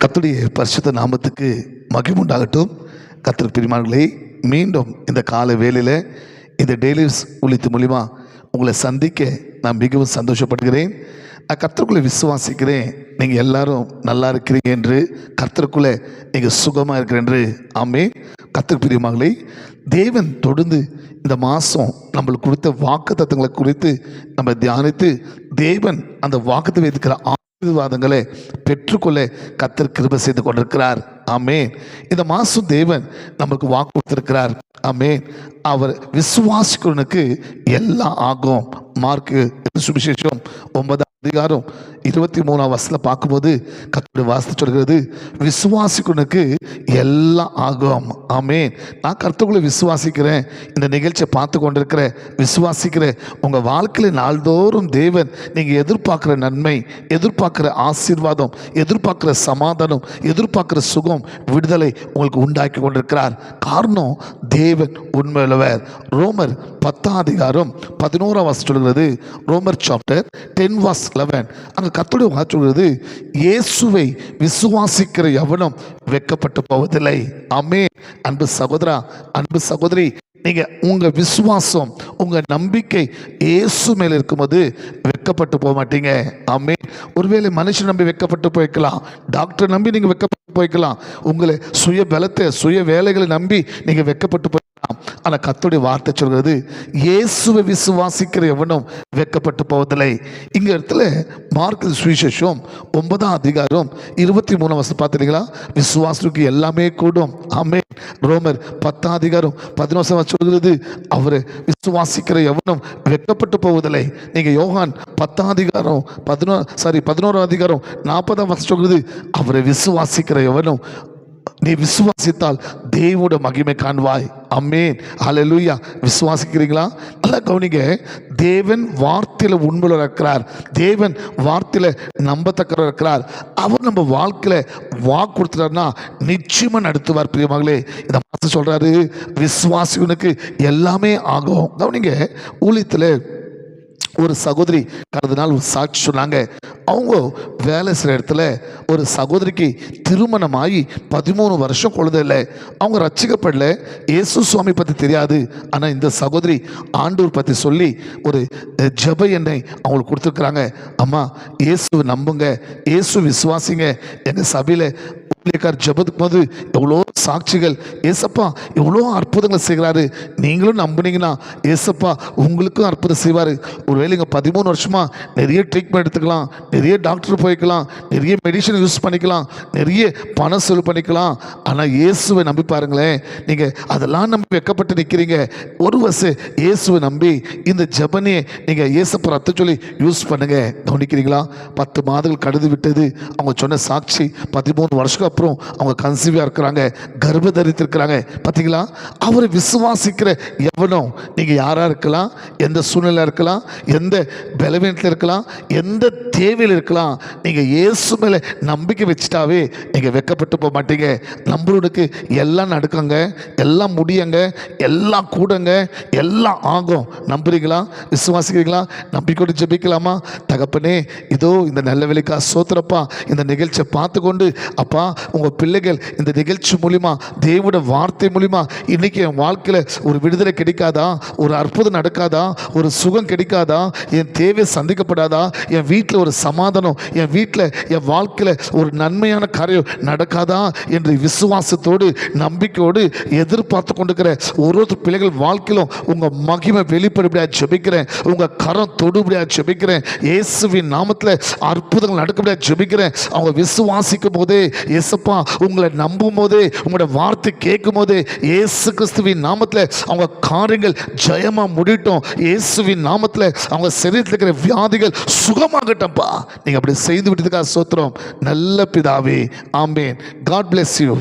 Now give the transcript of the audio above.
கர்த்தருடைய பரிசுத்த நாமத்துக்கு மகிமை உண்டாகட்டும். கர்த்தருக்கு பிரியமானவர்களே, மீண்டும் இந்த கால வேளையில் இந்த டெய்லிஸ் ஊழியத்தின் மூலிமா உங்களை சந்திக்க நான் மிகவும் சந்தோஷப்படுகிறேன். நான் கர்த்தருக்குள்ளே விசுவாசிக்கிறேன். நீங்கள் எல்லாரும் நல்லா இருக்கிறீங்க என்று, கர்த்தருக்குள்ளே நீங்கள் சுகமாக இருக்கிற என்று. ஆமென். கர்த்தருக்கு பிரியமானவர்களே, தேவன் தொடர்ந்து இந்த மாதம் நம்மளுக்கு கொடுத்த வாக்குத்தத்தங்களை குறித்து நம்ம தியானித்து தேவன் அந்த வாக்குத்தத்தம் இருக்கிற ஆசீர்வாதங்களை பெற்றுக்கொள்ள கர்த்தர் கிருபை செய்து கொண்டிருக்கிறார். ஆமென். இந்த மாதம் தேவன் நமக்கு வாக்கு கொடுத்திருக்கிறார். ஆமென். அவர் விசுவாசிக்கிறவனுக்கு எல்லாம் ஆகும். மார்க்கு சுவிசேஷம் 9 அதிகாரம் 23 பார்க்கும்போது கர்த்தருடைய வார்த்தை சொல்கிறது, விசுவாசிக்கிறவனுக்கு எல்லாம் ஆகும். ஆமென். நான் கர்த்தருக்குள்ளே விசுவாசிக்கிறேன். இந்த நிகழ்ச்சியை பார்த்து கொண்டிருக்கிற விசுவாசிக்கிற உங்கள் வாழ்க்கையில் நாள்தோறும் தேவன் நீங்கள் எதிர்பார்க்குற நன்மை, எதிர்பார்க்குற ஆசீர்வாதம், எதிர்பார்க்குற சமாதானம், எதிர்பார்க்குற சுகம், விடுதலை உங்களுக்கு உண்டாக்கி கொண்டிருக்கிறார். காரணம், தேவன் உண்மையுள்ளவர். ரோமர் 10 அதிகாரம் 11 சொல்கிறது. ரோமர் சாப்டர் 10:11 அங்கே கர்த்தருடைய வார்த்தை சொல்கிறது, இயேசுவை விசுவாசிக்கிற எவனும் வெட்கப்பட்டு போவதில்லை. ஆமென். அன்பு சகோதரா, அன்பு சகோதரி, நீங்க உங்க விசுவாசம், உங்க நம்பிக்கை இயேசு மேல இருக்கும்போது வெட்கப்பட்டு போக மாட்டீங்க. ஆமென். ஒருவேளை மனுஷன் நம்பி வெட்கப்பட்டு போய்க்கலாம், டாக்டர் நம்பி நீங்க வெட்கப்பட்டு போய்க்கலாம், உங்களை சுய பலத்தை, சுய வேலைகளை நம்பி நீங்க வெட்கப்பட்டு போய்க்கலாம். ஆனால் கர்த்தருடைய வார்த்தை சொல்கிறது, இயேசுவை விசுவாசிக்கிற எவனும் வெட்கப்பட்டு போவதில்லை. இங்க இடத்துல மார்க்கு சுவிசேஷம் 9 அதிகாரம் 23 பார்த்துட்டீங்களா? விசுவாசத்துக்கு எல்லாமே கூடும். ஆமென். ரோமர் 10 அதிகாரம் 11 சொல்கிறது, அவரை விசுவாசிக்கிற எவனும் வெட்கப்பட்டு போவதில்லை. நீங்க யோகான் 10 அதிகாரம் 11 அதிகாரம் 40 சொல்கிறது, அவரை விசுவாசிக்கிற எவனும் நீ விசுவாசித்தால் தேவோட மகிமை காண்பாய். ஆமென். ஹல்லேலூயா. விசுவாசிக்கிறீங்களா? நல்லா கவனிங்க. தேவன் வார்த்தையில் உண்மையில் இருக்கிறார். தேவன் வார்த்தையில் நம்பத்தக்கவர் இருக்கிறார். அவர் நம்ம வாழ்க்கையில் வாக்கு கொடுத்துட்டாருன்னா நிச்சயமா நடத்துவார். பிரியமகளே, இந்த மாதம் சொல்றாரு, விசுவாசிவனுக்கு எல்லாமே ஆகும். கவனிங்க, ஊழியத்தில் ஒரு சகோதரி கடந்த நாள் ஒரு சாட்சி சொன்னாங்க. அவங்க வேலை செய்கிற இடத்துல ஒரு சகோதரிக்கு திருமணமாகி 13 வருஷம் குழந்தை இல்லை. அவங்க ரட்சிக்கப்படல, இயேசு சுவாமி பற்றி தெரியாது. ஆனால் இந்த சகோதரி ஆண்டவர் பற்றி சொல்லி ஒரு ஜெப எண்ணெய் அவங்களுக்கு கொடுத்துருக்குறாங்க. அம்மா, இயேசுவை நம்புங்க, இயேசு விசுவாசிங்க. எங்கள் சபையில் ஜெபத்துக்கு போது எவ்வளோ சாட்சிகள், ஏசப்பா எவ்வளோ அற்புதங்கள் செய்கிறாரு, நீங்களும் நம்புனீங்கன்னா ஏசப்பா உங்களுக்கும் அற்புதம் செய்வார். ஒருவேளை இங்கே 13 வருஷமா நிறைய ட்ரீட்மெண்ட் எடுத்துக்கலாம், நிறைய டாக்டர் போய்க்கலாம், நிறைய மெடிசன் யூஸ் பண்ணிக்கலாம், நிறைய பணம் செலவு பண்ணிக்கலாம். ஆனால் இயேசுவை நம்பி பாருங்களேன். நீங்கள் அதெல்லாம் நம்பி வெட்கப்பட்டு நிற்கிறீங்க. ஒரு வருஷம் இயேசுவை நம்பி இந்த ஜெபனையை நீங்கள் இயேசப்பா ரத்த சொல்லி யூஸ் பண்ணுங்க. கவனிக்கிறீங்களா? 10 மாதங்கள் கடந்து விட்டது. அவங்க சொன்ன சாட்சி 13 வருஷம் அப்புறம் அவங்க கன்சீவா இருக்கிறாங்க, கர்ப்ப தரித்திருக்கிறாங்க. பார்த்தீங்களா? அவரை விசுவாசிக்கிற எவனும், நீங்க யாரா இருக்கலாம், எந்த சூழ்நிலை இருக்கலாம், எந்த பலவீனத்தில் இருக்கலாம், எந்த தேவையில் இருக்கலாம், நீங்க இயேசு மேல நம்பிக்கை வச்சுட்டாவே நீங்க வெட்கப்பட்டு போக மாட்டீங்க. நம்பருக்கு எல்லாம் நடக்குங்க, எல்லாம் முடியுங்க, எல்லாம் கூடுங்க, எல்லாம் ஆகும். நம்புறீங்களா? விசுவாசிக்கிறீங்களா? நம்பிக்கொண்டு ஜெபிக்கலாமா? தகப்பனே, இதோ இந்த நல்ல வேலைக்கா சோத்திரப்பா. இந்த நிகழ்ச்சியை பார்த்து கொண்டு அப்பா, உங்கள் பிள்ளைகள் இந்த நிகழ்ச்சி மூலிமா, தேவனுடைய வார்த்தை மூலிமா இன்னைக்கு என் வாழ்க்கையில் ஒரு விடுதலை கிடைக்காதா, ஒரு அற்புதம் நடக்காதா, ஒரு சுகம் கிடைக்காதா, என் தேவை சந்திக்கப்படாதா, என் வீட்டில் ஒரு சமாதானம், என் வீட்டில் என் வாழ்க்கையில் ஒரு நன்மையான காரியம் நடக்காதா என்று விசுவாசத்தோடு நம்பிக்கையோடு எதிர்பார்த்து கொண்டிருக்கிற ஒரு பிள்ளைகள் வாழ்க்கையிலும் உங்கள் மகிமை வெளிப்படுபடியாக ஜெபிக்கிறேன். உங்கள் கரம் தொடுபடியாக ஜெபிக்கிறேன். இயேசுவின் நாமத்தில் அற்புதங்கள் நடக்கபடியாக ஜெபிக்கிறேன். அவங்க விசுவாசிக்கும் போதே, இயேசப்பா உங்களை நம்பும் போதே, உங்களுடைய வார்த்தை கேட்கும் போதே, இயேசு கிறிஸ்துவின் நாமத்தில் அவங்க காரியங்கள் ஜெயமா முடியட்டும். இயேசுவின் நாமத்தில் அவங்க சரீரத்தில் இருக்கிற வியாதிகள் சுகமாகட்டப்பா. நீங்க அப்படி செய்து விட்டதுக்காக ஸ்தோத்திரம். நல்ல பிதாவே. ஆமென். God bless you.